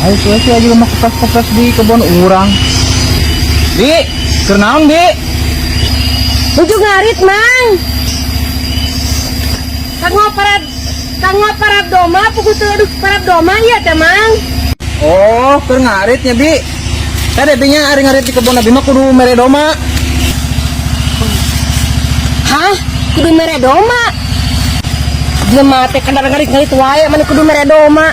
Ayo saya juga mau kopras-kopras di kebun orang. Di, kenaon di? Bujuk ngarit mang. Kanggo parab doma, pukul terus parab doma ya teh mang. Oh, ngaritnya bi. Tadi binya ari ngarit di kebun abi mah kudu mere doma. Hah? Kudu mere doma. Jelema teh kadang ngarit wae mana kudu mere doma.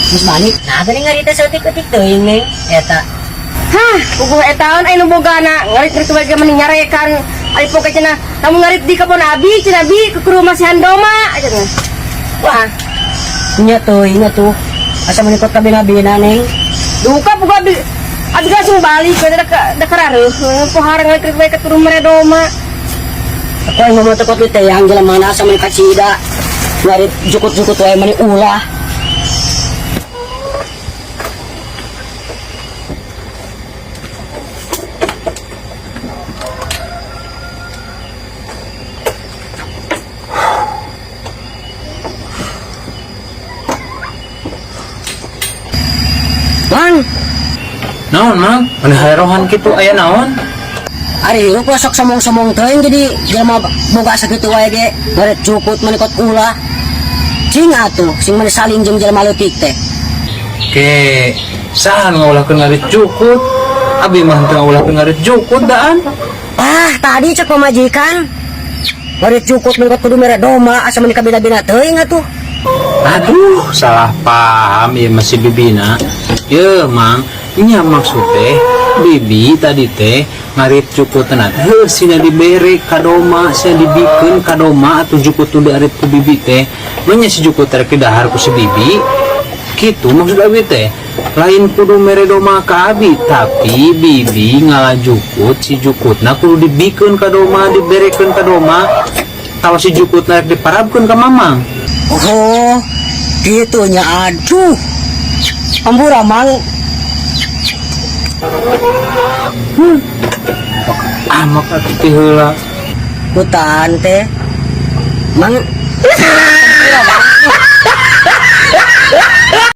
Mas balik, nah tadi ngarita sa tik-tik tuh ini, eta. Hah, kuku etaon ay nubogana ngarit wae mani nyarekan ay poke cenah kamu ngarit di kebun abi cenah bi ke rumah si Handoma aja nih. Wah, Ingat tuh, asa menikot kabina-bina neng. duka puga abi abi langsung balik ke dakarareuh pohar ngarit wae ke rumah Handoma. Aku yang ngomong tekot itu yang jalan mana asa menikot cida, ngarit jukut-jukut wae mani ulah. Mang, Naon mang? Mana herohan gitu aya naon? ari lu sok somong-somong teuing jadi jelema boga sakitu wae ge ngarit jukut menikot ulah. Cing atuh, sing mani saling jeung jelema leutik teh. Ke sahan ngolahkeun ngarit jukut. Abi mah teu ngolahkeun ngarit jukut daan. Ah, tadi cek pemajikan. Ngarit jukut menikot kudu mere doma asa meuni kabina-bina teuing atuh. Aduh, salah paham ya masih bibina. Ya mang, nya maksud teh bibi tadi teh ngarit jukut tenan. Heuh sina dibere kadoma, sina dibikeun kadoma atuh jukut teh diarit ku bibi teh. Manya si jukut rek didahar ku si bibi. Kitu maksud abi teh. Lain kudu mere doma ka abi, tapi bibi ngalah jukut si jukutna kudu dibikeun kadoma, diberekeun kadoma. Tawa si jukutna rek diparabkeun ka mamang. Oh, gitunya aduh. Ampura mang. Amak atuh teh heula. Hutan teh. Mang. Ampura mang.